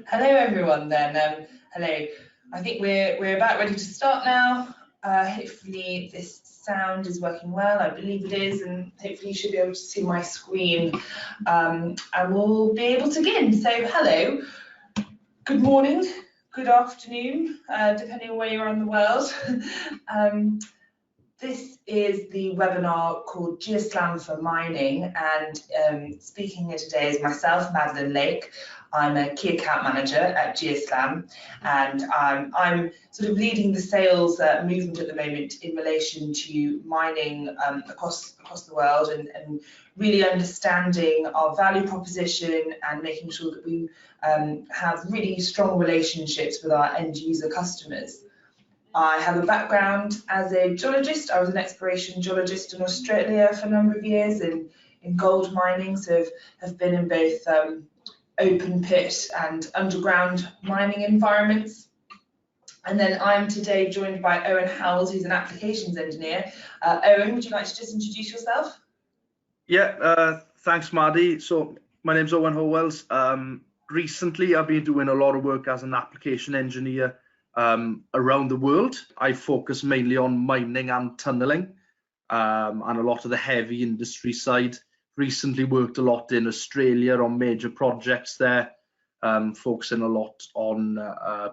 Hello everyone then. Hello. I think we're about ready to start now. Hopefully this sound is working well. I believe it is, and hopefully you should be able to see my screen. And we'll be able to begin. So hello, good morning, good afternoon, depending on where you are in the world. This is the webinar called GeoSLAM for Mining, and speaking here today is myself, Madeleine. I'm a key account manager at GeoSLAM, and I'm sort of leading the sales movement at the moment in relation to mining across the world, and really understanding our value proposition and making sure that we have really strong relationships with our end user customers. I have a background as a geologist. I was an exploration geologist in Australia for a number of years in gold mining, so have been in both open pit and underground mining environments. And then I'm today joined by Owen Howells, who's an applications engineer. Owen, would you like to just introduce yourself? Yeah, thanks, Maddie. So my name's Owen Howells. Recently, I've been doing a lot of work as an application engineer around the world. I focus mainly on mining and tunneling, and a lot of the heavy industry side. Recently worked a lot in Australia on major projects there, focusing a lot on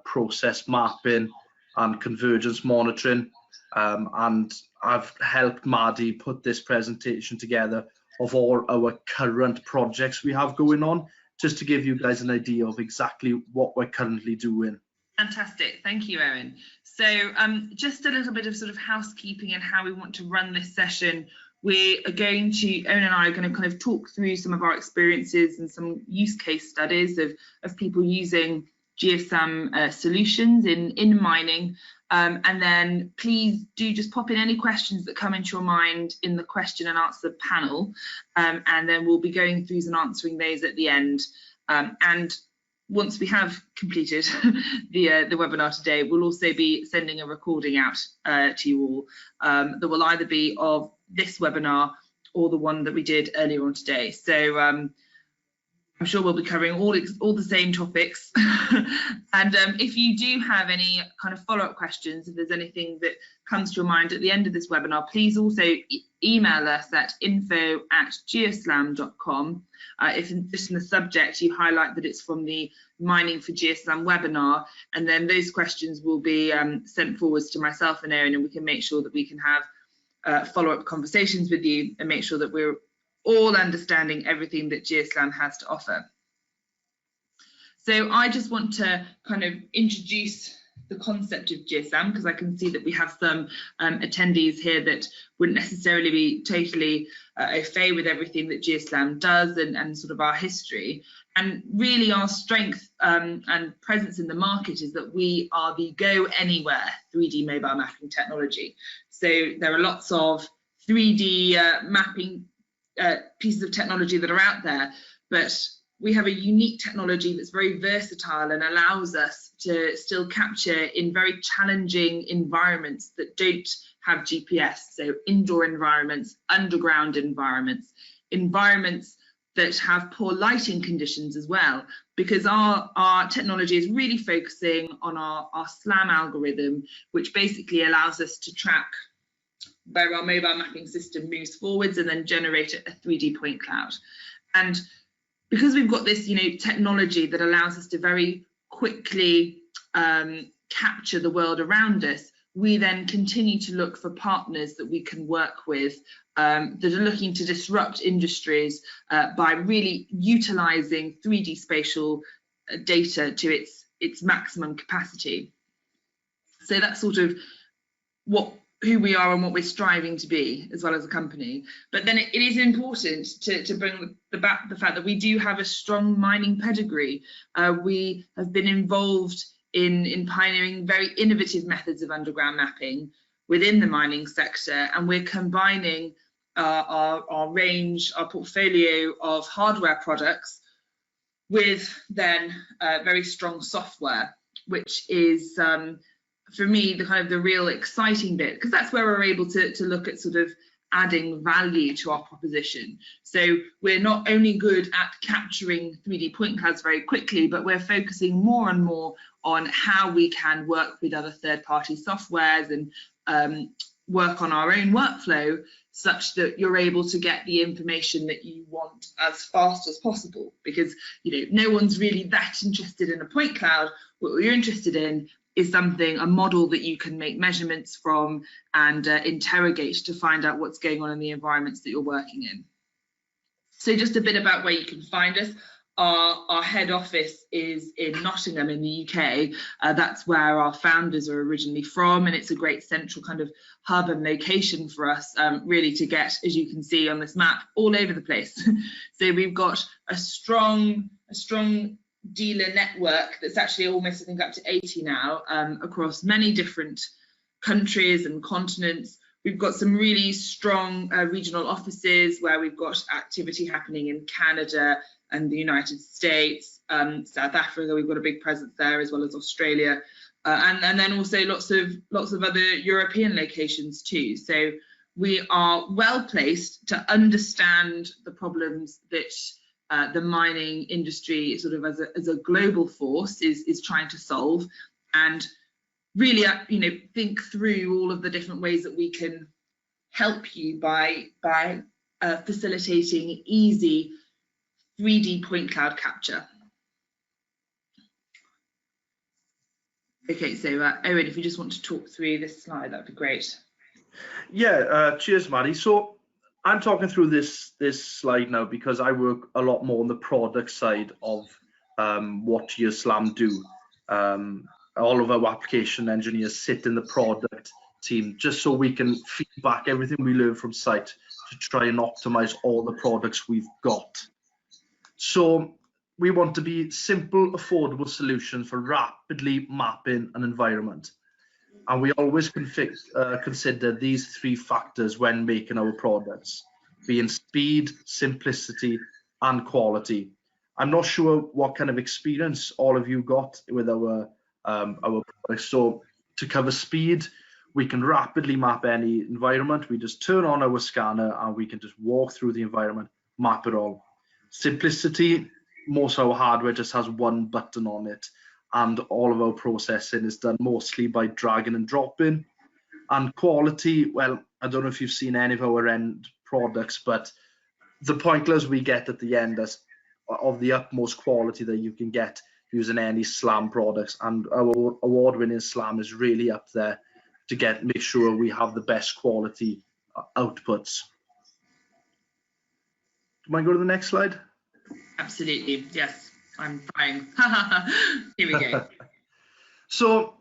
process mapping and convergence monitoring, and I've helped Maddie put this presentation together of all our current projects we have going on, just to give you guys an idea of exactly what we're currently doing. Fantastic, thank you, Owen. So just a little bit of sort of housekeeping and how we want to run this session. We are going to, Owen and I are going to kind of talk through some of our experiences and some use case studies of people using GeoSLAM solutions in mining. And then please do just pop in any questions that come into your mind in the question and answer panel. And then we'll be going through and answering those at the end. And once we have completed the webinar today, we'll also be sending a recording out to you all that will either be of this webinar or the one that we did earlier on today. So I'm sure we'll be covering all the same topics. And if you do have any kind of follow-up questions, if there's anything that comes to your mind at the end of this webinar, please also email us at info@geoslam.com. If just in the subject you highlight that it's from the Mining for GeoSLAM webinar, and then those questions will be sent forwards to myself and Owen, and we can make sure that we can have follow-up conversations with you and make sure that we're all understanding everything that GeoSLAM has to offer. So I just want to kind of introduce the concept of GeoSLAM, because I can see that we have some attendees here that wouldn't necessarily be totally au fait with everything that GeoSLAM does and sort of our history. And really our strength and presence in the market is that we are the go anywhere 3D mobile mapping technology. So there are lots of 3D mapping pieces of technology that are out there, but we have a unique technology that's very versatile and allows us to still capture in very challenging environments that don't have GPS, so indoor environments, underground environments, environments that have poor lighting conditions as well, because our technology is really focusing on our SLAM algorithm, which basically allows us to track where our mobile mapping system moves forwards and then generate a 3D point cloud. And because we've got this, technology that allows us to very quickly capture the world around us, we then continue to look for partners that we can work with that are looking to disrupt industries by really utilizing 3D spatial data to its maximum capacity. So that's sort of who we are and what we're striving to be, as well as a company. But then it is important to bring the fact that we do have a strong mining pedigree. We have been involved in pioneering very innovative methods of underground mapping within the mining sector, and we're combining our range, our portfolio of hardware products with then very strong software, which is for me the real exciting bit, because that's where we're able to look at sort of adding value to our proposition. So we're not only good at capturing 3D point clouds very quickly, but we're focusing more and more on how we can work with other third-party softwares and work on our own workflow such that you're able to get the information that you want as fast as possible, because no one's really that interested in a point cloud. What you're interested in is a model that you can make measurements from and interrogate to find out what's going on in the environments that you're working in. So just a bit about where you can find us. Our head office is in Nottingham in the UK. That's where our founders are originally from, and it's a great central kind of hub and location for us, really to get, as you can see on this map, all over the place. So we've got a strong dealer network that's actually almost, I think, up to 80 now, across many different countries and continents. We've got some really strong regional offices where we've got activity happening in Canada and the United States, South Africa. We've got a big presence there, as well as Australia, and then also lots of other European locations too. So we are well placed to understand the problems that the mining industry, sort of as a global force, is trying to solve, and really think through all of the different ways that we can help you by facilitating easy 3D point cloud capture. Okay, so Owen, if you just want to talk through this slide, that'd be great. Yeah, cheers, Maddie. So I'm talking through this slide now because I work a lot more on the product side of what GeoSLAM do. All of our application engineers sit in the product team just so we can feedback everything we learn from site to try and optimize all the products we've got. So we want to be simple, affordable solutions for rapidly mapping an environment. And we always consider these three factors when making our products, being speed, simplicity, and quality. I'm not sure what kind of experience all of you got with our products. So to cover speed, we can rapidly map any environment. We just turn on our scanner and we can just walk through the environment, map it all. Simplicity, most of our hardware just has one button on it, and all of our processing is done mostly by dragging and dropping. And quality, well, I don't know if you've seen any of our end products, but the point clouds we get at the end is of the utmost quality that you can get using any SLAM products, and our award-winning SLAM is really up there to make sure we have the best quality outputs. Do you mind go to the next slide? Absolutely, yes, I'm fine. Here we go. So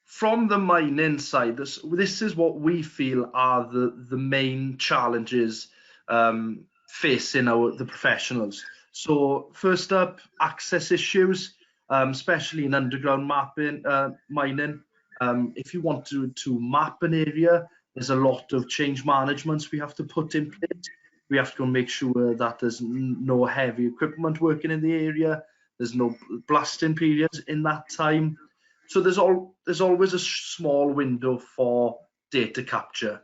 from the mining side, this is what we feel are the main challenges facing the professionals. So first up, access issues, especially in underground mining. If you want to map an area, there's a lot of change managements we have to put in place. We have to go make sure that there's no heavy equipment working in the area. There's no blasting periods in that time. So there's always a small window for data capture.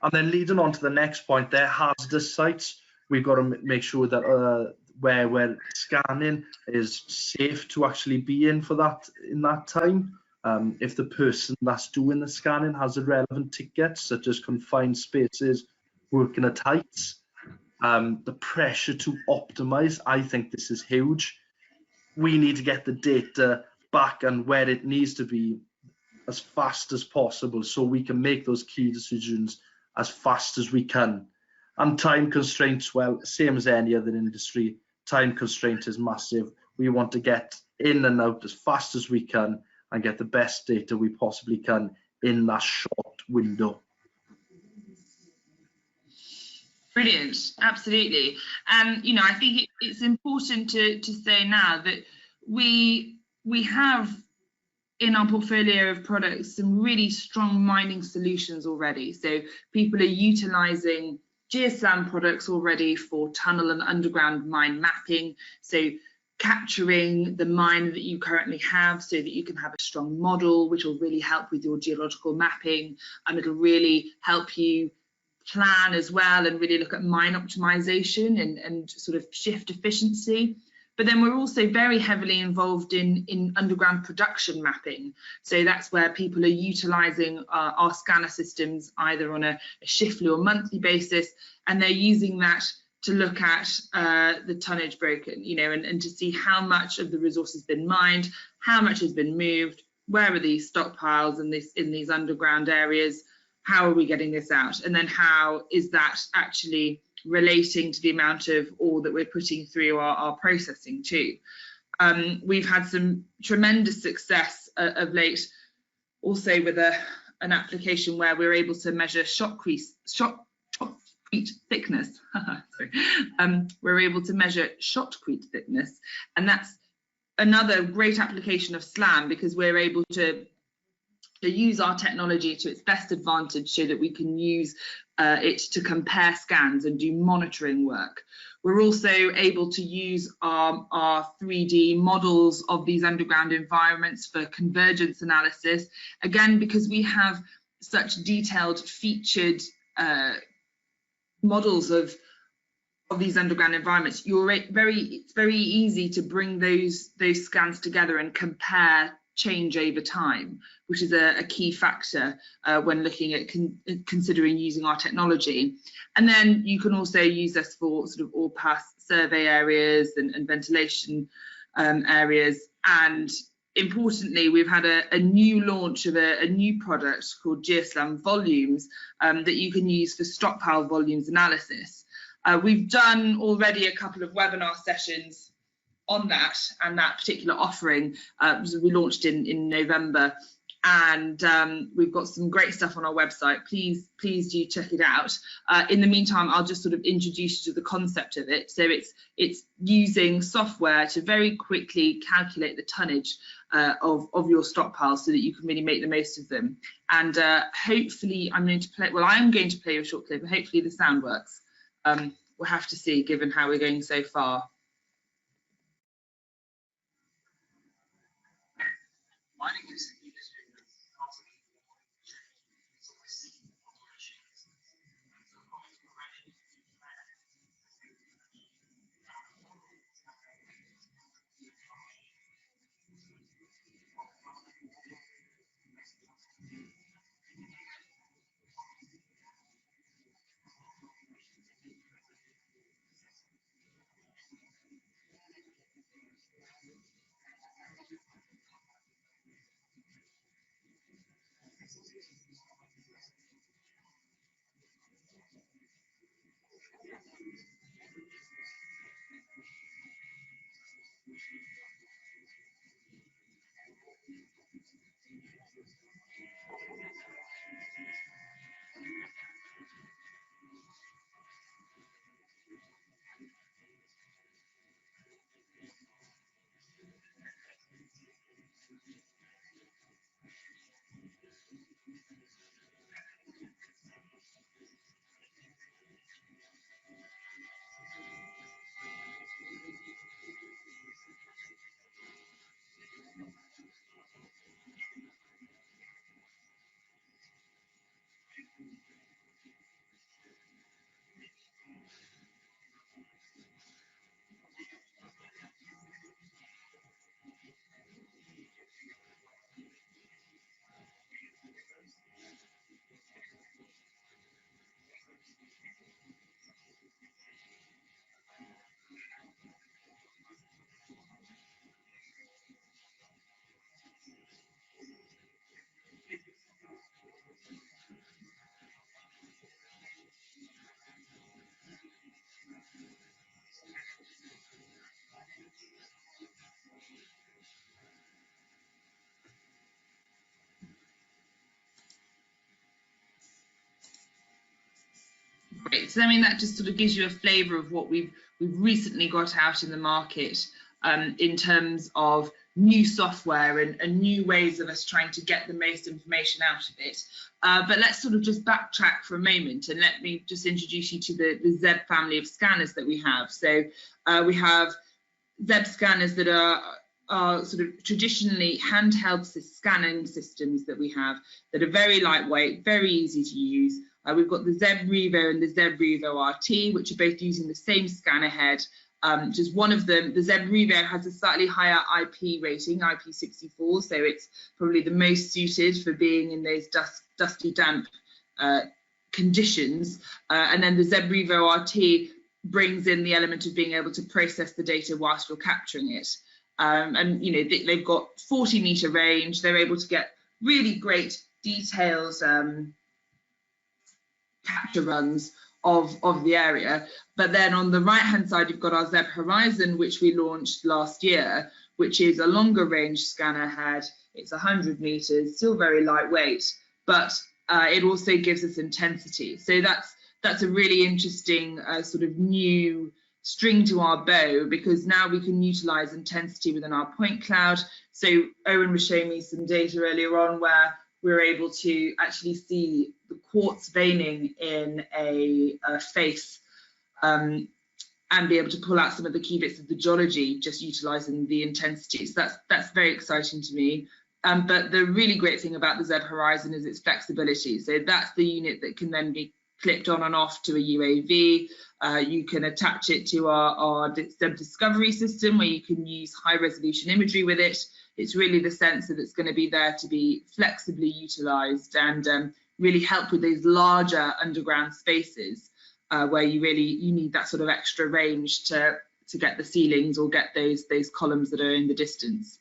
And then leading on to the next point, they're hazardous sites. We've got to make sure that where we're scanning is safe to actually be in that time. If the person that's doing the scanning has a relevant ticket, such as confined spaces, working at heights, the pressure to optimize, I think this is huge. We need to get the data back and where it needs to be as fast as possible so we can make those key decisions as fast as we can. And time constraints, well, same as any other industry, time constraint is massive. We want to get in and out as fast as we can and get the best data we possibly can in that short window. Brilliant, absolutely. And I think it's important to say now that we have in our portfolio of products some really strong mining solutions already. So people are utilizing GeoSLAM products already for tunnel and underground mine mapping. So capturing the mine that you currently have so that you can have a strong model, which will really help with your geological mapping, and it'll really help you plan as well and really look at mine optimization and sort of shift efficiency. But then we're also very heavily involved in underground production mapping. So that's where people are utilising our scanner systems either on a shiftly or monthly basis, and they're using that to look at the tonnage broken, you know, and to see how much of the resource has been mined, how much has been moved, where are these stockpiles in these underground areas, how are we getting this out, and then how is that actually relating to the amount of ore that we're putting through our processing too. We've had some tremendous success of late also with an application where we're able to measure shotcrete thickness. We're able to measure shotcrete thickness, and that's another great application of SLAM, because we're able to use our technology to its best advantage so that we can use it to compare scans and do monitoring work. We're also able to use our 3D models of these underground environments for convergence analysis, again because we have such detailed featured models of these underground environments. It's very easy to bring those scans together and compare change over time, which is a key factor when looking at considering using our technology. And then you can also use this for sort of ore pass survey areas and ventilation areas. And importantly, we've had a new launch of a new product called GeoSLAM Volumes that you can use for stockpile volumes analysis. We've done already a couple of webinar sessions on that and that particular offering. We launched in November, and we've got some great stuff on our website. Please do check it out. In the meantime, I'll just sort of introduce you to the concept of it. So it's using software to very quickly calculate the tonnage of your stockpiles so that you can really make the most of them. And hopefully I'm going to play a short clip, and hopefully the sound works. We'll have to see, given how we're going so far. Mining is an industry that's constantly evolving, changing, so we're seeing operations and so progression in plan. Great. So I mean, that just sort of gives you a flavour of what we've recently got out in the market in terms of new software and new ways of us trying to get the most information out of it. But let's sort of just backtrack for a moment, and let me just introduce you to the ZEB family of scanners that we have. So we have ZEB scanners that are sort of traditionally handheld scanning systems that we have that are very lightweight, very easy to use. We've got the ZebRevo and the ZebRevo RT, which are both using the same scanner head. Just one of them, the ZebRevo, has a slightly higher IP rating, IP64, so it's probably the most suited for being in those dusty, damp conditions. And then the ZebRevo RT brings in the element of being able to process the data whilst you're capturing it. And you know, they've got 40-meter range. They're able to get really great details, capture runs of the area. But then on the right hand side, you've got our Zeb Horizon, which we launched last year, which is a longer range scanner head. It's 100 meters, still very lightweight, but it also gives us intensity. So that's a really interesting sort of new string to our bow, because now we can utilize intensity within our point cloud. So Owen was showing me some data earlier on where we're able to actually see the quartz veining in a face and be able to pull out some of the key bits of the geology just utilizing the intensity. So that's very exciting to me. But the really great thing about the Zeb Horizon is its flexibility. So that's the unit that can then be clipped on and off to a UAV. You can attach it to our Zeb Discovery system, where you can use high resolution imagery with it. It's really the sensor that's going to be there to be flexibly utilized and really help with those larger underground spaces where you need that sort of extra range to get the ceilings or get those columns that are in the distance.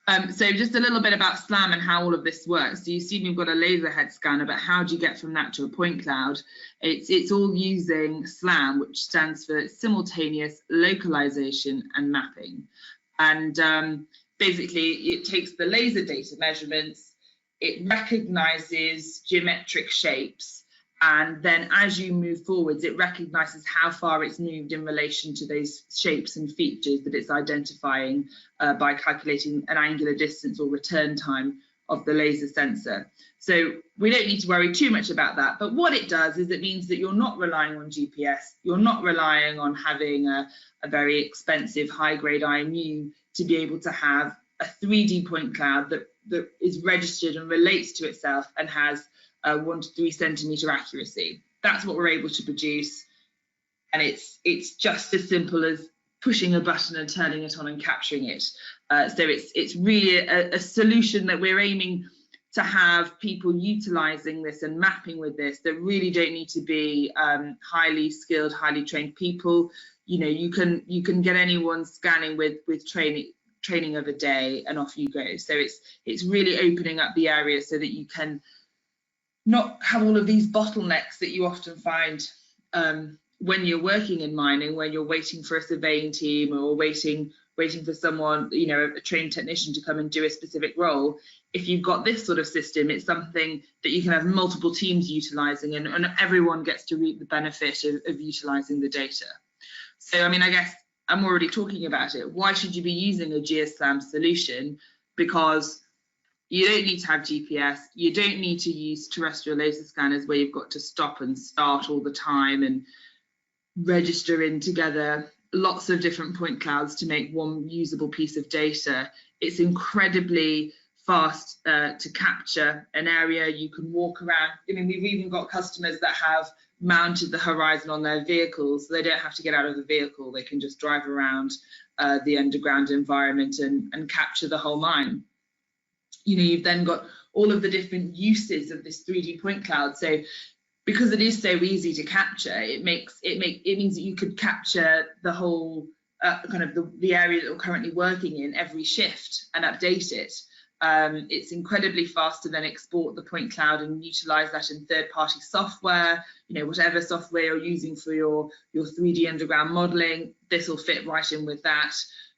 So just a little bit about SLAM and how all of this works. So you see we've got a laser head scanner, but how do you get from that to a point cloud? It's all using SLAM, which stands for Simultaneous Localization and Mapping. And basically it takes the laser data measurements, it recognizes geometric shapes, and then as you move forwards, it recognizes how far it's moved in relation to those shapes and features that it's identifying by calculating an angular distance or return time of the laser sensor. So we don't need to worry too much about that. But what it does is it means that you're not relying on GPS, you're not relying on having a very expensive high-grade IMU to be able to have a 3D point cloud that is registered and relates to itself and has 1 to 3 centimeter accuracy. That's what we're able to produce, and it's just as simple as pushing a button and turning it on and capturing it. So it's really a solution that we're aiming to have people utilizing this and mapping with this that really don't need to be highly skilled, highly trained people. You know, you can get anyone scanning with training of a day and off you go. So it's really opening up the area so that you can not have all of these bottlenecks that you often find when you're working in mining, when you're waiting for a surveying team or waiting for someone, you know, a trained technician to come and do a specific role. If you've got this sort of system, it's something that you can have multiple teams utilizing, and everyone gets to reap the benefit of utilizing the data. So, I mean, I guess I'm already talking about it. Why should you be using a GeoSLAM solution? Because you don't need to have GPS, you don't need to use terrestrial laser scanners where you've got to stop and start all the time and register in together lots of different point clouds to make one usable piece of data. It's incredibly fast to capture an area. You can walk around. I mean, we've even got customers that have mounted the horizon on their vehicles, so they don't have to get out of the vehicle. They can just drive around the underground environment and capture the whole mine. You know, you've then got all of the different uses of this 3D point cloud. So because it is so easy to capture, it means that you could capture the whole kind of the area that we're currently working in every shift and update it. It's incredibly fast to then export the point cloud and utilize that in third-party software. You know, whatever software you're using for your 3D underground modeling, this will fit right in with that.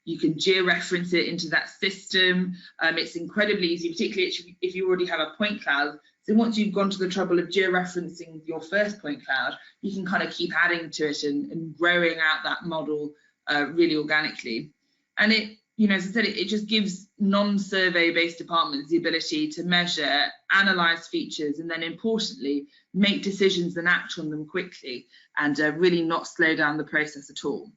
You can georeference it into that system. It's incredibly easy, particularly if you already have a point cloud. So once you've gone to the trouble of georeferencing your first point cloud, you can kind of keep adding to it and growing out that model really organically. And it, you know, as I said, it just gives non-survey based departments the ability to measure, analyze features, and then importantly, make decisions and act on them quickly and really not slow down the process at all.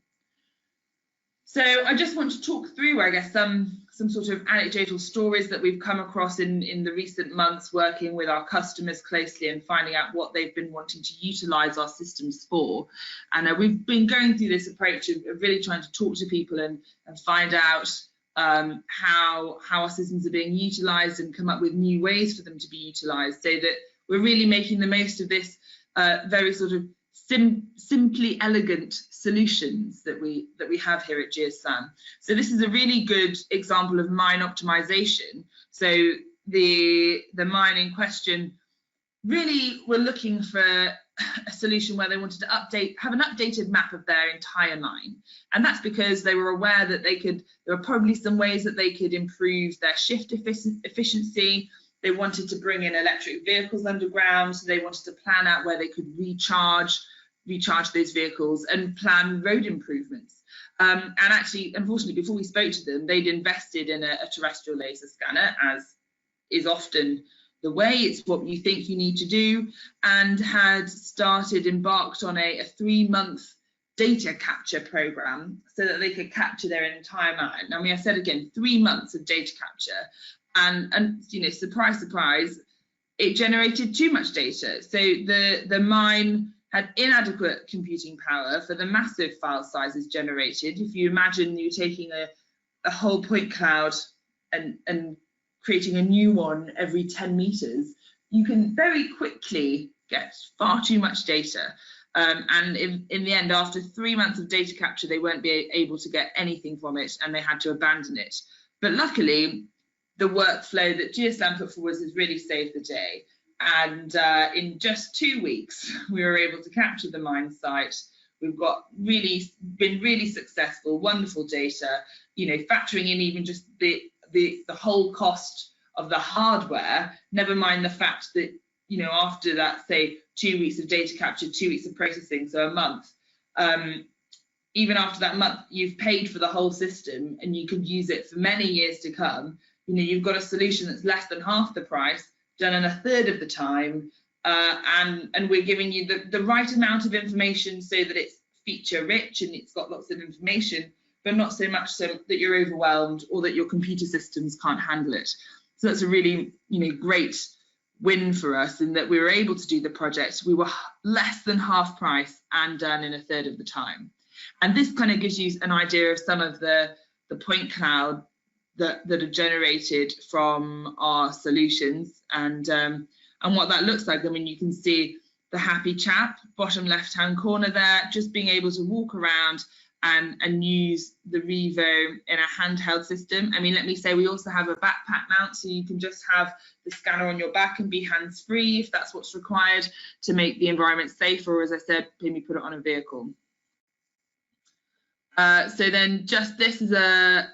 So I just want to talk through, I guess, some sort of anecdotal stories that we've come across in the recent months, working with our customers closely and finding out what they've been wanting to utilise our systems for. And we've been going through this approach of really trying to talk to people and find out how our systems are being utilised and come up with new ways for them to be utilised, so that we're really making the most of this very sort of simply elegant solutions that we have here at GeoSLAM. So this is a really good example of mine optimization. So the mine in question really were looking for a solution where they wanted to have an updated map of their entire mine, and that's because they were aware that there were probably some ways that they could improve their shift efficiency. They wanted to bring in electric vehicles underground, so they wanted to plan out where they could recharge those vehicles and plan road improvements. And actually, unfortunately, before we spoke to them, they'd invested in a terrestrial laser scanner, as is often the way. It's what you think you need to do, and had embarked on a 3-month data capture program so that they could capture their entire mine. I mean, I said again, 3 months of data capture, and you know, surprise, surprise, it generated too much data. So the mine had inadequate computing power for the massive file sizes generated. If you imagine you taking a whole point cloud and creating a new one every 10 meters, you can very quickly get far too much data. And in the end, after 3 months of data capture, they weren't able to get anything from it, and they had to abandon it. But luckily, the workflow that GeoSLAM put forward has really saved the day. And in just 2 weeks, we were able to capture the mine site. We've been really successful, wonderful data, you know, factoring in even just the whole cost of the hardware, never mind the fact that, you know, after that, say 2 weeks of data capture, 2 weeks of processing, so a month, even after that month, you've paid for the whole system and you could use it for many years to come. You know, you've got a solution that's less than half the price, done in a third of the time, and we're giving you the right amount of information so that it's feature rich and it's got lots of information, but not so much so that you're overwhelmed or that your computer systems can't handle it. So that's a really, you know, great win for us, in that we were able to do the project. We were less than half price and done in a third of the time. And this kind of gives you an idea of some of the point cloud that are generated from our solutions, and what that looks like. I mean, you can see the happy chap, bottom left-hand corner there, just being able to walk around and use the Revo in a handheld system. I mean, let me say, we also have a backpack mount, so you can just have the scanner on your back and be hands-free if that's what's required to make the environment safer, or, as I said, maybe put it on a vehicle. So then just this is an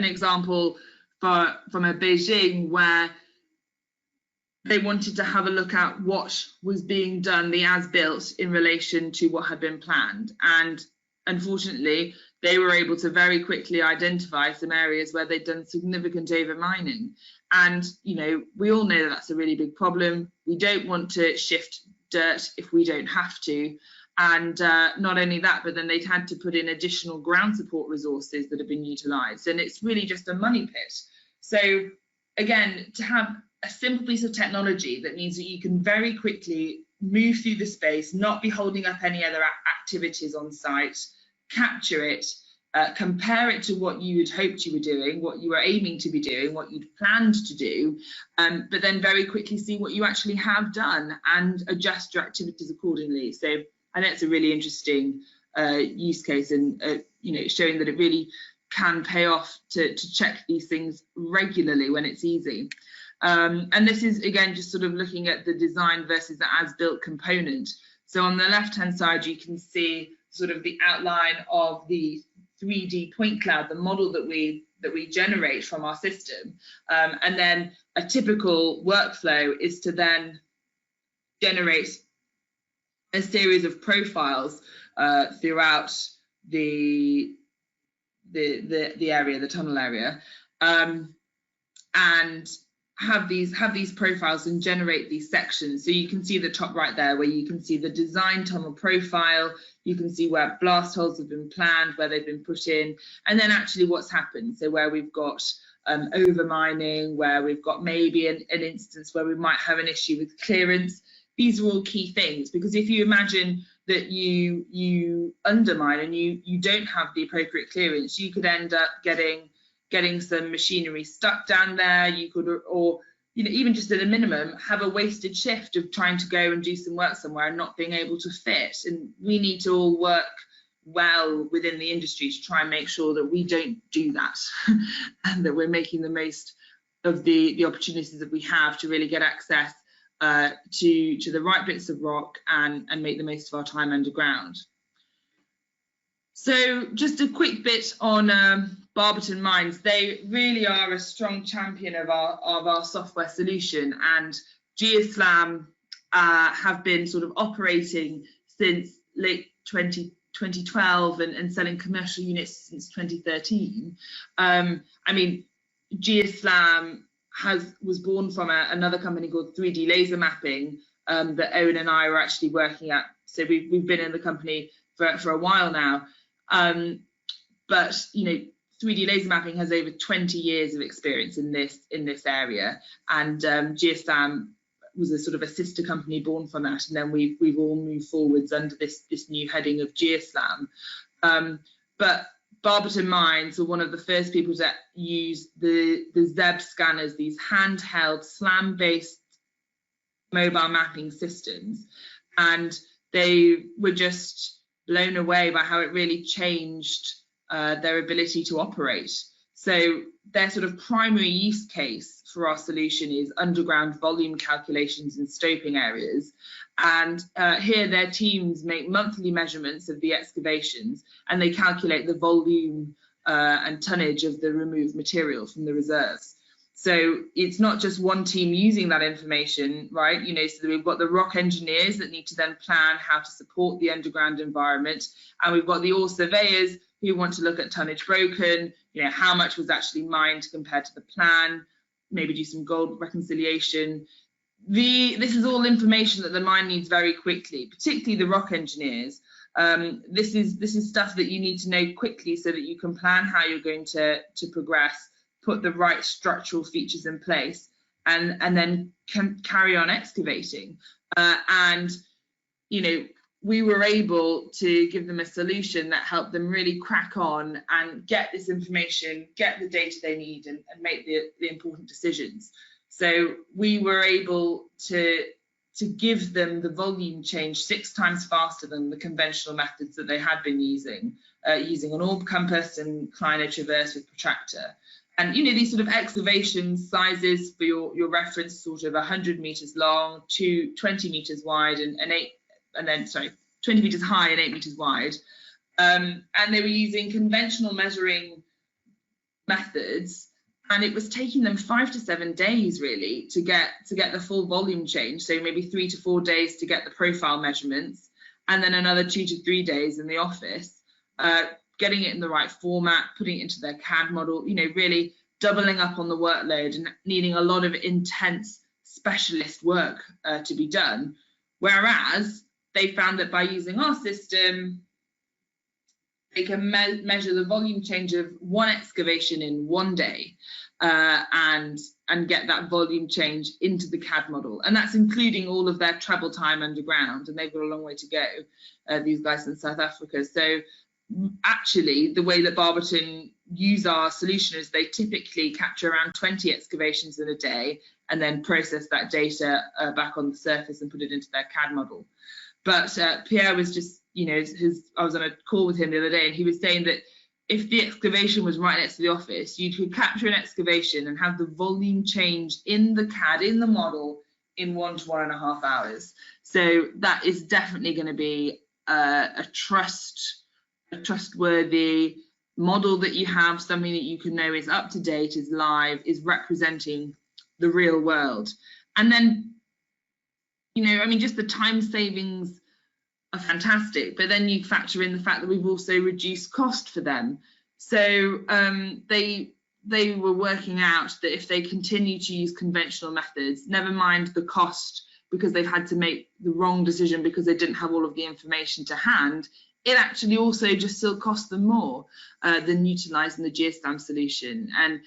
example from a Beijing, where they wanted to have a look at what was being done, the as-built, in relation to what had been planned. And unfortunately, they were able to very quickly identify some areas where they'd done significant overmining. And, you know, we all know that that's a really big problem. We don't want to shift dirt if we don't have to. And not only that, but then they'd had to put in additional ground support resources that have been utilised. And it's really just a money pit. So again, to have a simple piece of technology that means that you can very quickly move through the space, not be holding up any other activities on site, capture it, compare it to what you had hoped you were doing, what you were aiming to be doing, what you'd planned to do, but then very quickly see what you actually have done and adjust your activities accordingly. So I think it's a really interesting use case, and you know, showing that it really can pay off to check these things regularly when it's easy. And this is, again, just sort of looking at the design versus the as-built component. So on the left-hand side, you can see sort of the outline of the 3D point cloud, the model that we generate from our system. And then a typical workflow is to then generate a series of profiles throughout the area, the tunnel area, and have these profiles and generate these sections. So you can see the top right there, where you can see the design tunnel profile, you can see where blast holes have been planned, where they've been put in, and then actually what's happened. So where we've got over mining, where we've got maybe an instance where we might have an issue with clearance. These are all key things, because if you imagine that you undermine and you don't have the appropriate clearance, you could end up getting some machinery stuck down there. You could, or even just at a minimum, have a wasted shift of trying to go and do some work somewhere and not being able to fit. And we need to all work well within the industry to try and make sure that we don't do that and that we're making the most of the opportunities that we have to really get access to the right bits of rock and make the most of our time underground. So just a quick bit on Barberton Mines. They really are a strong champion of our software solution, and GeoSLAM have been sort of operating since late 2012 and selling commercial units since 2013. I mean, GeoSLAM was born from another company called 3D Laser Mapping that Owen and I were actually working at. So we've been in the company for a while now. But 3D laser mapping has over 20 years of experience in this area, and GeoSLAM was a sort of a sister company born from that, and then we've all moved forwards under this new heading of GeoSLAM. But Barberton Mines were one of the first people to use the ZEB scanners, these handheld SLAM-based mobile mapping systems, and they were just blown away by how it really changed their ability to operate. So their sort of primary use case for our solution is underground volume calculations in stoping areas. And here their teams make monthly measurements of the excavations, and they calculate the volume and tonnage of the removed material from the reserves. So it's not just one team using that information, right? So we've got the rock engineers that need to then plan how to support the underground environment. And we've got the ore surveyors who want to look at tonnage broken, how much was actually mined compared to the plan, maybe do some gold reconciliation. This is all information that the mine needs very quickly, particularly the rock engineers. This is stuff that you need to know quickly so that you can plan how you're going to progress, put the right structural features in place, and then can carry on excavating. We were able to give them a solution that helped them really crack on and get this information, get the data they need, and make the important decisions. So we were able to give them the volume change 6 times faster than the conventional methods that they had been using an orb compass and Kleiner traverse with protractor. And these sort of excavation sizes, for your reference, sort of 100 meters long to 20 meters wide and 20 meters high and 8 meters wide. And they were using conventional measuring methods, and it was taking them 5 to 7 days really to get the full volume change. So maybe 3 to 4 days to get the profile measurements, and then another 2 to 3 days in the office, getting it in the right format, putting it into their CAD model, really doubling up on the workload and needing a lot of intense specialist work to be done. Whereas they found that by using our system, they can measure the volume change of one excavation in 1 day and get that volume change into the CAD model. And that's including all of their travel time underground, and they've got a long way to go, these guys in South Africa. So actually, the way that Barberton use our solution is they typically capture around 20 excavations in a day and then process that data back on the surface and put it into their CAD model. But Pierre was just, I was on a call with him the other day, and he was saying that if the excavation was right next to the office, you could capture an excavation and have the volume change in the CAD, in the model, in 1 to 1.5 hours. So that is definitely going to be a trustworthy model that you have, something that you can know is up to date, is live, is representing the real world. And then, just the time savings are fantastic, but then you factor in the fact that we've also reduced cost for them. So they they were working out that if they continue to use conventional methods, never mind the cost because they've had to make the wrong decision because they didn't have all of the information to hand, it actually also just still cost them more than utilising the GeoSLAM solution. And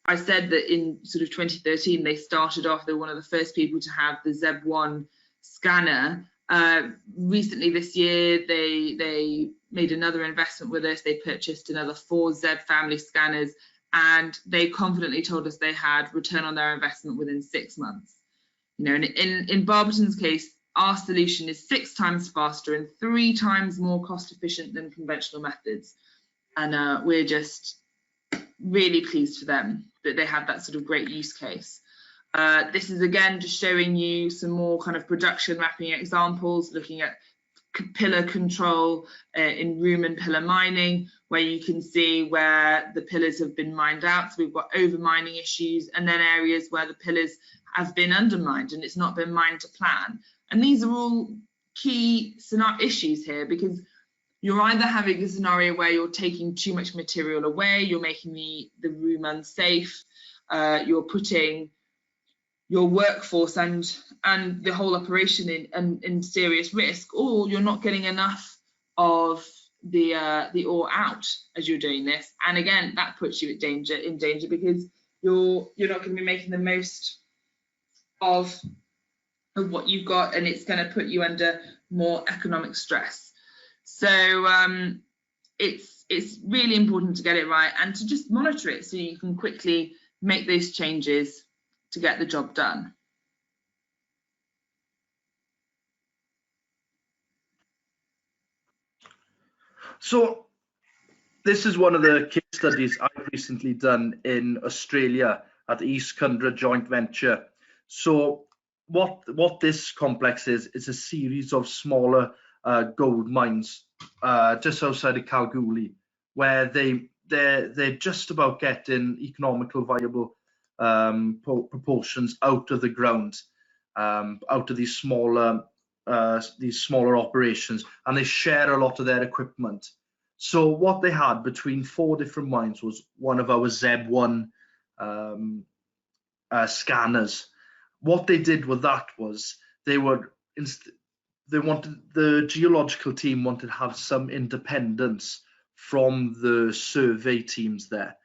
I said that in sort of 2013 they started off, they were one of the first people to have the ZEB1 scanner. Recently this year they made another investment with us. They purchased another 4 ZEB family scanners, and they confidently told us they had return on their investment within 6 months. You know, and in Barberton's case, our solution is 6 times faster and 3 times more cost efficient than conventional methods. And we're just really pleased for them that they have that sort of great use case. This is again just showing you some more kind of production mapping examples, looking at pillar control in room and pillar mining, where you can see where the pillars have been mined out. So we've got over mining issues, and then areas where the pillars have been undermined and it's not been mined to plan. And these are all key issues here, because you're either having a scenario where you're taking too much material away, you're making the room unsafe, you're putting your workforce and the whole operation in serious risk, or you're not getting enough of the ore out as you're doing this. And again, that puts you in danger because you're not going to be making the most of what you've got, and it's going to put you under more economic stress. So it's really important to get it right and to just monitor it so you can quickly make those changes to get the job done. So this is one of the case studies I've recently done in Australia at the East Kundra joint venture. So what this complex is a series of smaller gold mines just outside of Kalgoorlie, where they're just about getting economical viable proportions out of the ground, out of these smaller operations, and they share a lot of their equipment. So what they had between 4 different mines was one of our ZEB1 scanners. What they did with that was the geological team wanted to have some independence from the survey teams there.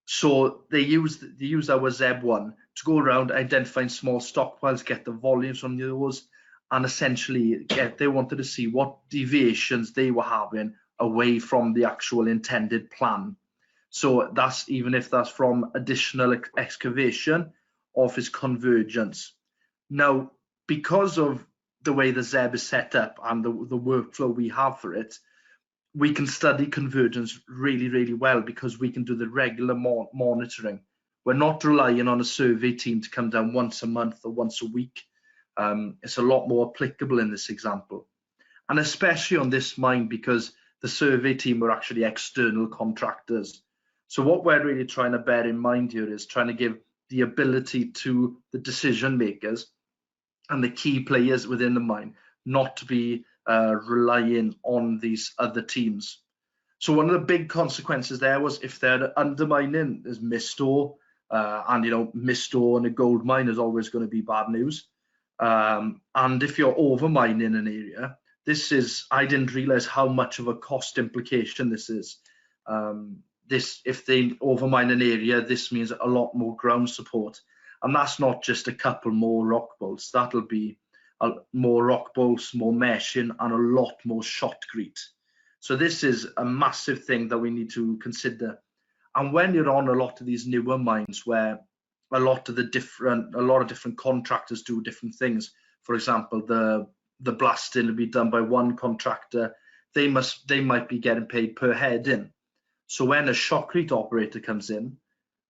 So they used our ZEB1 to go around identifying small stockpiles, get the volumes from those, and essentially they wanted to see what deviations they were having away from the actual intended plan. So that's even if that's from additional excavation or if it's convergence. Now, because of the way the ZEB is set up and the workflow we have for it, we can study convergence really, really well because we can do the regular monitoring. We're not relying on a survey team to come down once a month or once a week. It's a lot more applicable in this example. And especially on this mine because the survey team were actually external contractors. So what we're really trying to bear in mind here is trying to give the ability to the decision makers and the key players within the mine not to be relying on these other teams. So one of the big consequences there was if they're undermining, there's missed ore, and you know, missed ore in a gold mine is always going to be bad news. And if you're over mining an area, I didn't realize how much of a cost implication this is. If they overmine an area, this means a lot more ground support, and that's not just a couple more rock bolts. That'll be more rock bolts, more meshing, and a lot more shotcrete. So this is a massive thing that we need to consider. And when you're on a lot of these newer mines where a lot of different contractors do different things, for example, the blasting will be done by one contractor, they might be getting paid per head in. So when a shotcrete operator comes in,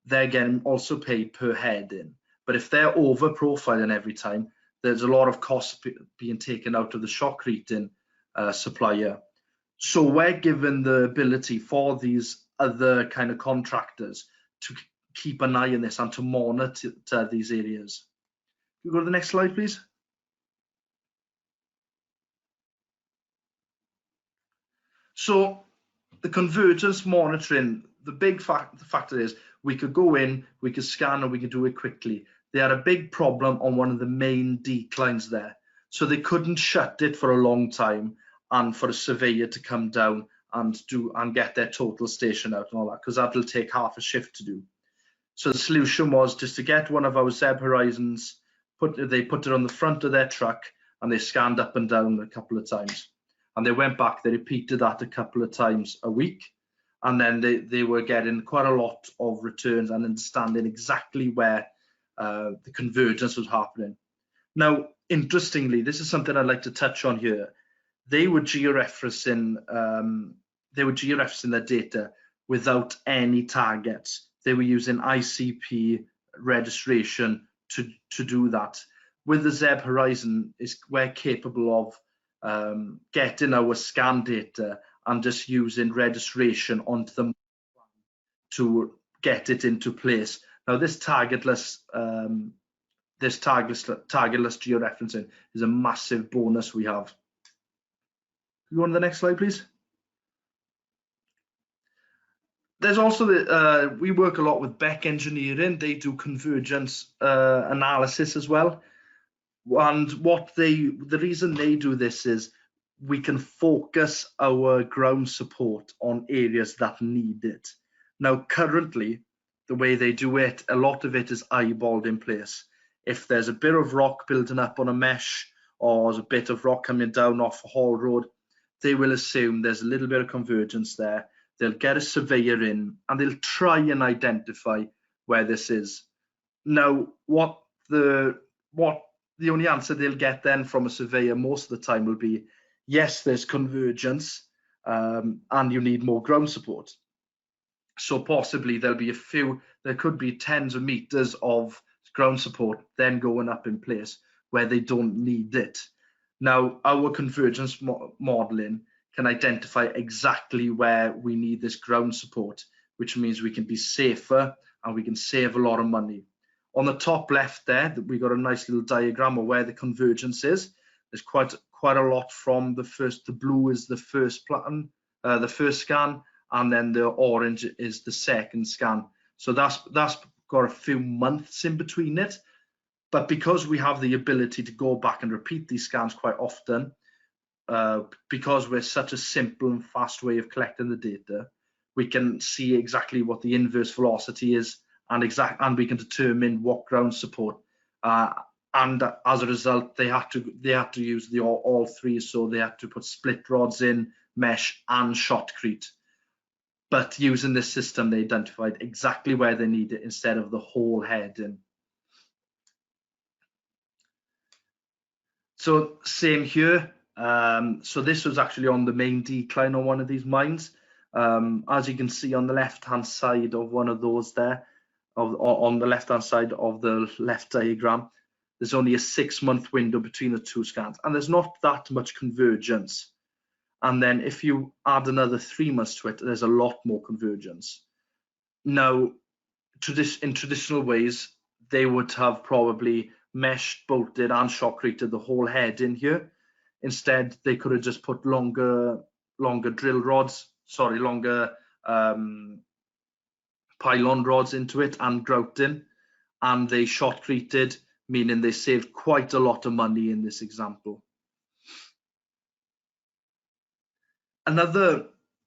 they're getting also paid per head in. But if they're over profiling every time, there's a lot of costs being taken out of the shotcreting supplier. So we're given the ability for these other kind of contractors to keep an eye on this and to monitor these areas. Can you go to the next slide, please? So the convergence monitoring, the big factor is we could go in, we could scan, and we could do it quickly. They had a big problem on one of the main declines there, so they couldn't shut it for a long time and for a surveyor to come down and get their total station out and all that, because that'll take half a shift to do. So the solution was just to get one of our Zeb Horizons, they put it on the front of their truck, and they scanned up and down a couple of times. And they went back, they repeated that a couple of times a week, and then they were getting quite a lot of returns and understanding exactly where the convergence was happening. Now, interestingly, this is something I'd like to touch on here. They were georeferencing their data without any targets. They were using ICP registration to do that. With the Zeb Horizon, we're capable of getting our scan data and just using registration onto them to get it into place. Now, this targetless georeferencing is a massive bonus we have. Can you go on to the next slide, please? There's also we work a lot with BECK engineering. They do convergence analysis as well. And the reason they do this is we can focus our ground support on areas that need it. Now, currently, the way they do it, a lot of it is eyeballed in place. If there's a bit of rock building up on a mesh, or there's a bit of rock coming down off a haul road, they will assume there's a little bit of convergence there. They'll get a surveyor in, and they'll try and identify where this is. Now, the only answer they'll get then from a surveyor most of the time will be, yes, there's convergence, and you need more ground support. So possibly there could be tens of meters of ground support then going up in place where they don't need it. Now, our convergence modeling can identify exactly where we need this ground support, which means we can be safer and we can save a lot of money. On the top left there, we got a nice little diagram of where the convergence is. There's quite a lot from the blue is the first pattern, the first scan, and then the orange is the second scan. So that's got a few months in between it. But because we have the ability to go back and repeat these scans quite often, because we're such a simple and fast way of collecting the data, we can see exactly what the inverse velocity is, and we can determine what ground support. And as a result, they had to use all three, so they had to put split rods in, mesh, and shotcrete. But using this system, they identified exactly where they need it instead of the whole head in. So same here. So this was actually on the main decline on one of these mines. As you can see on the left-hand side of one of those there, on the left-hand side of the left diagram, there's only a 6-month window between the two scans, and there's not that much convergence. And then if you add another 3 months to it, there's a lot more convergence. Now, in traditional ways, they would have probably meshed, bolted, and shotcreted the whole head in here. Instead, they could have just put longer drill rods, longer pylon rods into it and grouting, and they shotcreted, meaning they saved quite a lot of money in this example. Another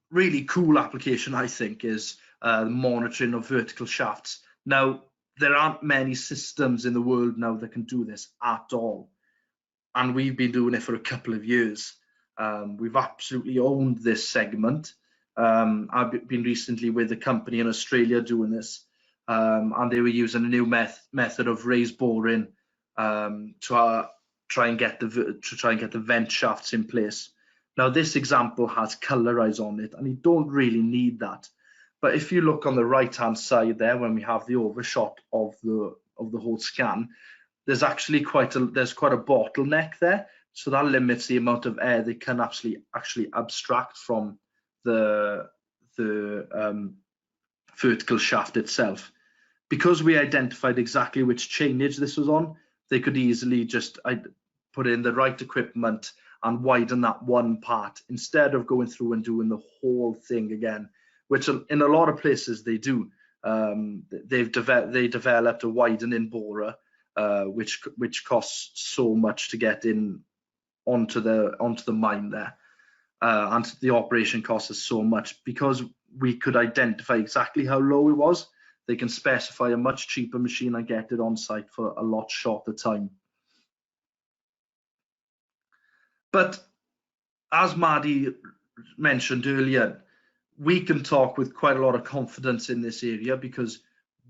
really cool application, I think, is monitoring of vertical shafts. Now, there aren't many systems in the world now that can do this at all, and we've been doing it for a couple of years. We've absolutely owned this segment. I've been recently with a company in Australia doing this, and they were using a new method of raised boring to try and get the vent shafts in place. Now, this example has color eyes on it, and you don't really need that. But if you look on the right-hand side there, when we have the overshot of the whole scan, there's actually quite a bottleneck there. So that limits the amount of air they can actually abstract from the vertical shaft itself. Because we identified exactly which chainage this was on, they could easily just put in the right equipment and widen that one part instead of going through and doing the whole thing again, which in a lot of places they do. They developed a widening borer, which costs so much to get in onto the mine there, and the operation cost is so much. Because we could identify exactly how low it was, they can specify a much cheaper machine and get it on site for a lot shorter time. But as Maddie mentioned earlier, we can talk with quite a lot of confidence in this area because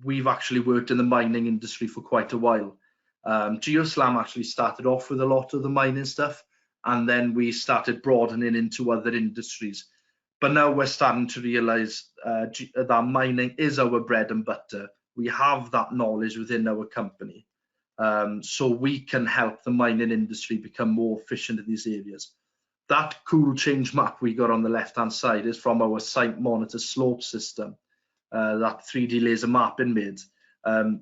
we've actually worked in the mining industry for quite a while. GeoSLAM actually started off with a lot of the mining stuff, and then we started broadening into other industries. But now we're starting to realize that mining is our bread and butter. We have that knowledge within our company. So we can help the mining industry become more efficient in these areas. That cool change map we got on the left-hand side is from our site monitor slope system, that 3D laser mapping made.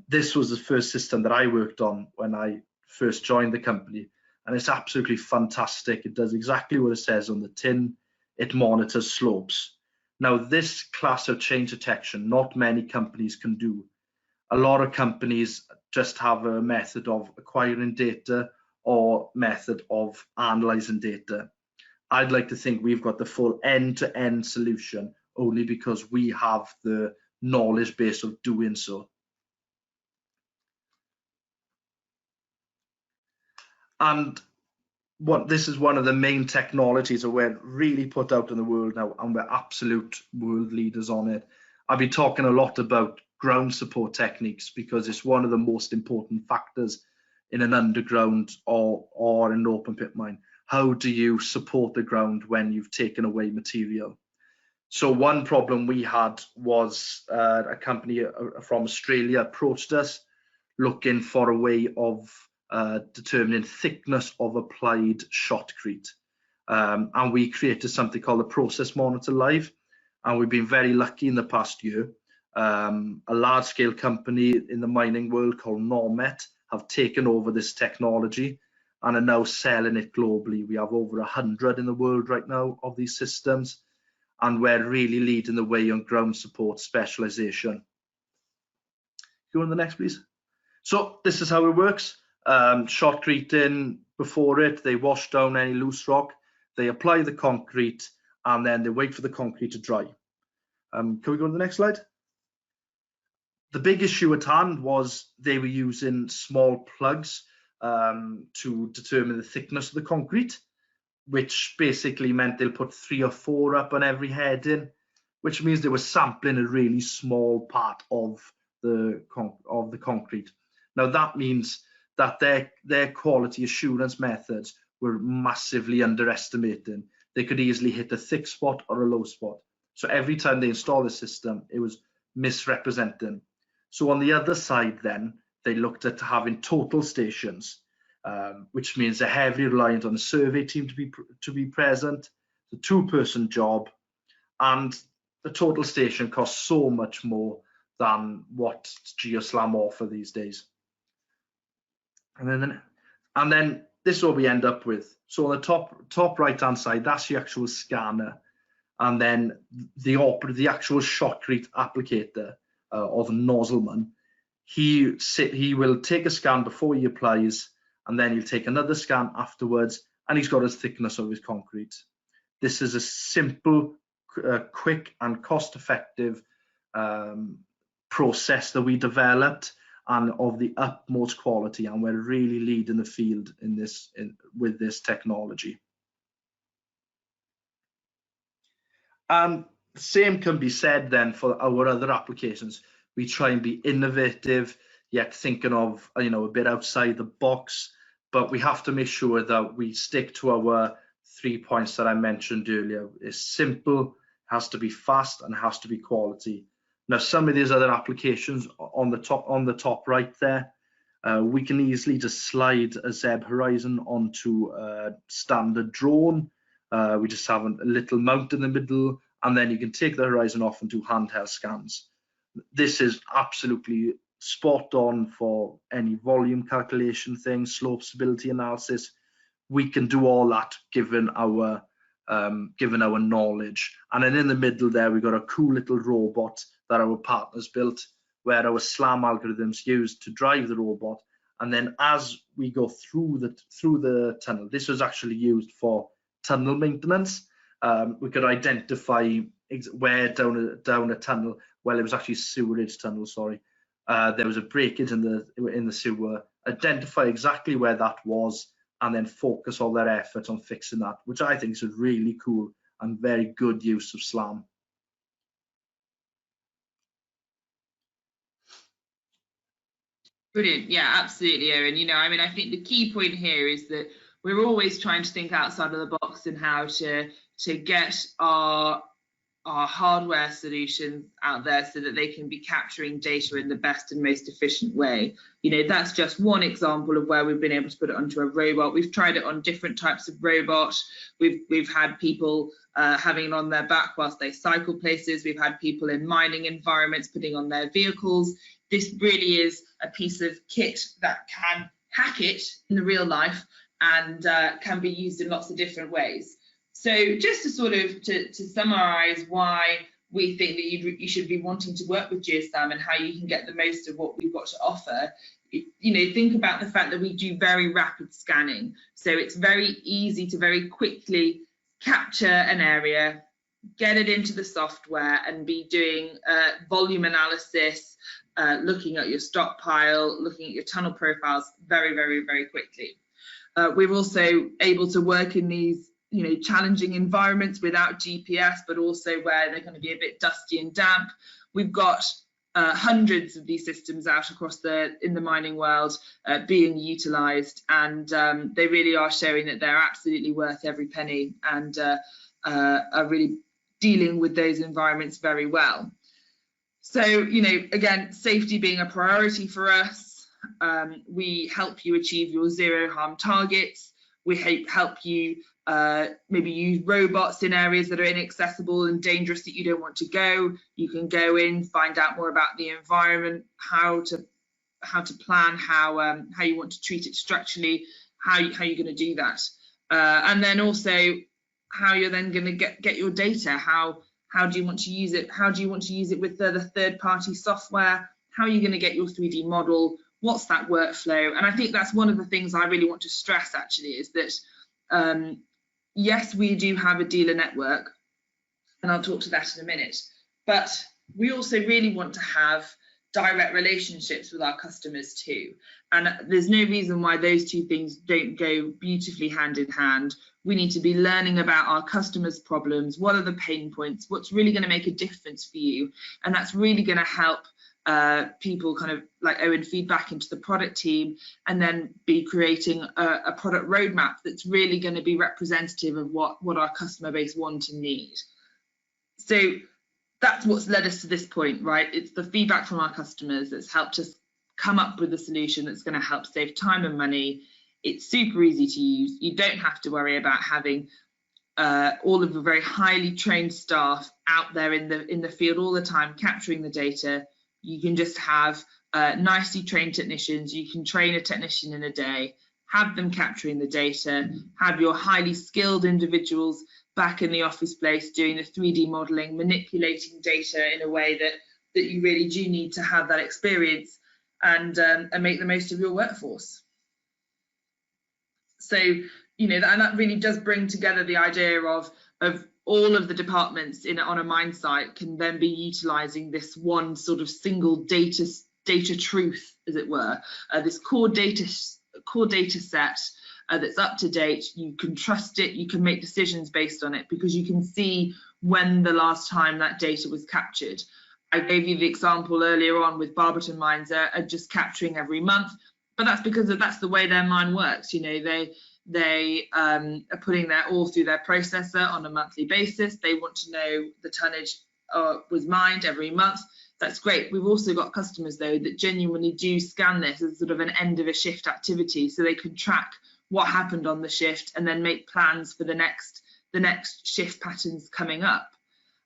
This was the first system that I worked on when I first joined the company, and it's absolutely fantastic. It does exactly what it says on the tin. It monitors slopes. Now, this class of change detection, not many companies can do. A lot of companies just have a method of acquiring data or method of analyzing data. I'd like to think we've got the full end-to-end solution only because we have the knowledge base of doing so. And this is one of the main technologies that we're really put out in the world now, and we're absolute world leaders on it. I've been talking a lot about ground support techniques because it's one of the most important factors in an underground or an open pit mine. How do you support the ground when you've taken away material? So one problem we had was a company from Australia approached us looking for a way of determining thickness of applied shotcrete. And we created something called the Process Monitor Live. And we've been very lucky in the past year. A large-scale company in the mining world called Normet have taken over this technology and are now selling it globally. We have over 100 in the world right now of these systems, and we're really leading the way on ground support specialization. Go on the next, please. So this is how it works. Shotcrete in before it, they wash down any loose rock, they apply the concrete, and then they wait for the concrete to dry. Can we go to the next slide? The big issue at hand was they were using small plugs to determine the thickness of the concrete, which basically meant they'll put 3 or 4 up on every heading, which means they were sampling a really small part of the concrete. Now that means that their quality assurance methods were massively underestimating. They could easily hit a thick spot or a low spot. So every time they installed the system, it was misrepresenting. So on the other side then, they looked at having total stations, which means they're heavily reliant on the survey team to be present, the 2-person job, and the total station costs so much more than what GeoSLAM offer these days. And then this is what we end up with. So on the top right-hand side, that's the actual scanner, and then the actual shotcrete applicator of Nozzleman. He will take a scan before he applies, and then he'll take another scan afterwards, and he's got his thickness of his concrete. This is a simple, quick and cost-effective process that we developed, and of the utmost quality, and we're really leading the field with this technology. And the same can be said then for our other applications. We try and be innovative, yet thinking of a bit outside the box, but we have to make sure that we stick to our 3 points that I mentioned earlier. It's simple, has to be fast, and has to be quality. Now, some of these other applications on the top right there, we can easily just slide a ZEB horizon onto a standard drone. We just have a little mount in the middle, and then you can take the horizon off and do handheld scans. This is absolutely spot on for any volume calculation things, slope stability analysis. We can do all that given our given our knowledge. And then in the middle there, we've got a cool little robot that our partners built, where our SLAM algorithms used to drive the robot. And then as we go through the tunnel, this was actually used for tunnel maintenance. We could identify where down a tunnel, well, it was actually a sewerage tunnel, sorry. There was a breakage in the sewer, identify exactly where that was, and then focus all their effort on fixing that, which I think is a really cool and very good use of SLAM. Brilliant. Yeah, absolutely, Owen. You know, I mean, I think the key point here is that we're always trying to think outside of the box and how to get our hardware solutions out there so that they can be capturing data in the best and most efficient way. You know, that's just one example of where we've been able to put it onto a robot. We've tried it on different types of robot. We've had people having it on their back whilst they cycle places. We've had people in mining environments putting on their vehicles. This really is a piece of kit that can hack it in the real life and can be used in lots of different ways. So just to sort of to summarise why we think that you should be wanting to work with GeoSLAM and how you can get the most of what we've got to offer, you know, think about the fact that we do very rapid scanning. So it's very easy to very quickly capture an area, get it into the software and be doing volume analysis, looking at your stockpile, looking at your tunnel profiles very, very, very quickly. We're also able to work in these, you know, challenging environments without GPS, but also where they're going to be a bit dusty and damp. We've got hundreds of these systems out across in the mining world being utilised, and they really are showing that they're absolutely worth every penny and are really dealing with those environments very well. So, you know, again, safety being a priority for us, we help you achieve your zero harm targets. We help you maybe use robots in areas that are inaccessible and dangerous that you don't want to go. You can go in, find out more about the environment, how to plan, how you want to treat it structurally, how you're going to do that, and then also how you're then going to get your data. How do you want to use it? How do you want to use it with the third-party software? How are you going to get your 3D model? What's that workflow? And I think that's one of the things I really want to stress actually is that yes, we do have a dealer network, and I'll talk to that in a minute, but we also really want to have direct relationships with our customers too. And there's no reason why those two things don't go beautifully hand in hand. We need to be learning about our customers' problems. What are the pain points? What's really going to make a difference for you? And that's really going to help people kind of like Owen feed back into the product team and then be creating a product roadmap that's really going to be representative of what our customer base want and need. So that's what's led us to this point, right? It's the feedback from our customers that's helped us come up with a solution that's going to help save time and money. It's super easy to use. You don't have to worry about having all of the very highly trained staff out there in the field all the time capturing the data. You can just have nicely trained technicians. You can train a technician in a day, have them capturing the data, have your highly skilled individuals back in the office place doing the 3D modelling, manipulating data in a way that you really do need to have that experience and make the most of your workforce. So, you know, and that really does bring together the idea of all of the departments on a mine site can then be utilising this one sort of single data truth, as it were, this core data set that's up to date. You can trust it, you can make decisions based on it because you can see when the last time that data was captured. I gave you the example earlier on with Barberton Mines are just capturing every month, but that's because that's the way their mine works. You know, they are putting their ore through their processor on a monthly basis. They want to know the tonnage was mined every month. That's great. We've also got customers though that genuinely do scan this as sort of an end of a shift activity, so they can track what happened on the shift and then make plans for the next shift patterns coming up.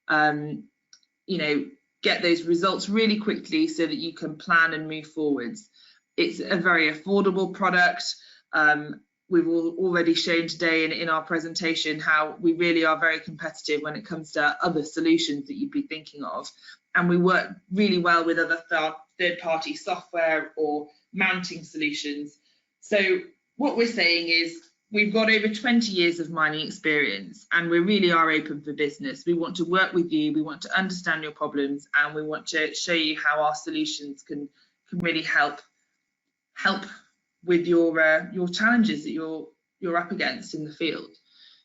You know, get those results really quickly so that you can plan and move forwards. It's a very affordable product. we've already shown today in our presentation how we really are very competitive when it comes to other solutions that you'd be thinking of. And we work really well with other third-party software or mounting solutions. So what we're saying is we've got over 20 years of mining experience, and we really are open for business. We want to work with you, we want to understand your problems, and we want to show you how our solutions can really help with your challenges that you're up against in the field.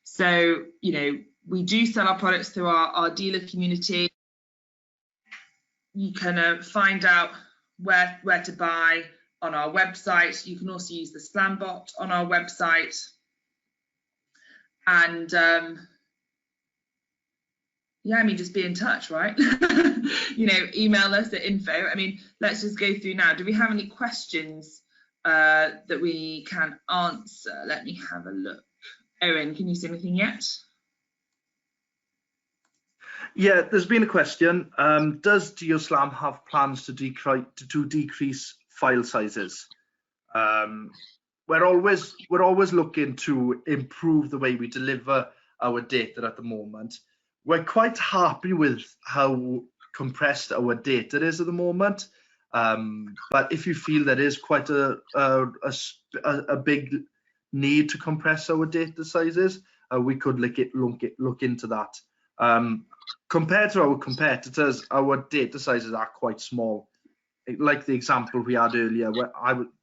So, you know, we do sell our products through our dealer community. You can find out where to buy on our website. You can also use the SLAM bot on our website. And yeah, I mean, just be in touch, right? You know, email us at info. I mean, let's just go through now. Do we have any questions that we can answer? Let me have a look. Owen, can you see anything yet? Yeah, there's been a question. Does GeoSLAM have plans to decrease file sizes? We're always looking to improve the way we deliver our data at the moment. We're quite happy with how compressed our data is at the moment. But if you feel there is quite a big need to compress our data sizes, we could look into that. Compared to our competitors, our data sizes are quite small. Like the example we had earlier, where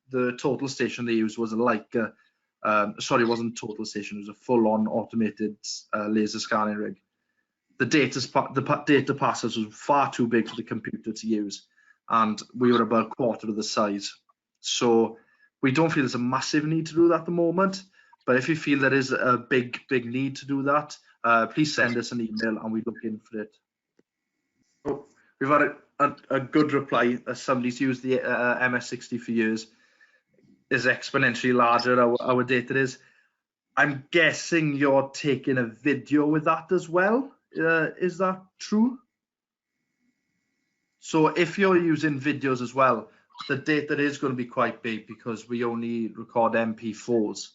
the total station they used was sorry, it wasn't total station, it was a full-on automated laser scanning rig. The data passes was far too big for the computer to use, and we were about a quarter of the size. So we don't feel there's a massive need to do that at the moment, but if you feel there is a big need to do that, please send us an email and we look in for it. Oh, we've had a good reply. Somebody's used the MS60 for years. Is exponentially larger our data is. I'm guessing you're taking a video with that as well. Is that true? So if you're using videos as well, the data is going to be quite big because we only record MP4s.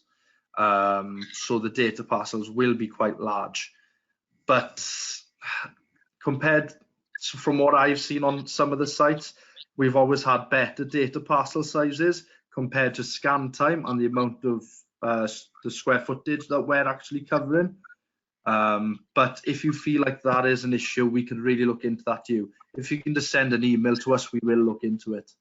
So the data parcels will be quite large. But compared from what I've seen on some of the sites, we've always had better data parcel sizes compared to scan time and the amount of the square footage that we're actually covering. But if you feel like that is an issue, we can really look into that too. If you can just send an email to us, we will look into it.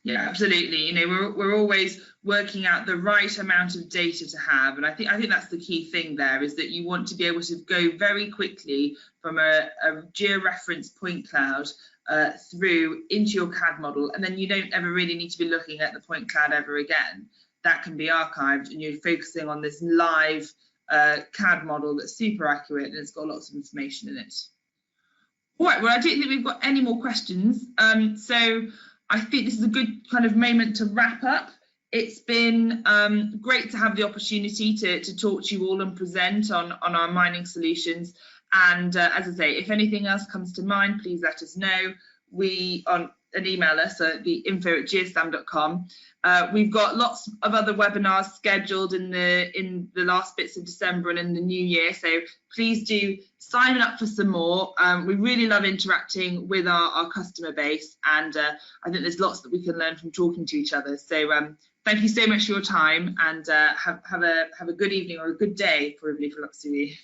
Yeah, absolutely. You know, we're always working out the right amount of data to have, and I think that's the key thing there, is that you want to be able to go very quickly from a georeference point cloud through into your CAD model, and then you don't ever really need to be looking at the point cloud ever again. That can be archived, and you're focusing on this live CAD model that's super accurate and it's got lots of information in it. All right, well, I don't think we've got any more questions. So I think this is a good kind of moment to wrap up. It's been great to have the opportunity to talk to you all and present on our mining solutions. And as I say, if anything else comes to mind, please let us know. And email us at the info@geoslam.com. We've got lots of other webinars scheduled in the last bits of December and in the new year, so please do sign up for some more. We really love interacting with our customer base, and I think there's lots that we can learn from talking to each other. So thank you so much for your time, and have a good evening or a good day, probably for lots of you.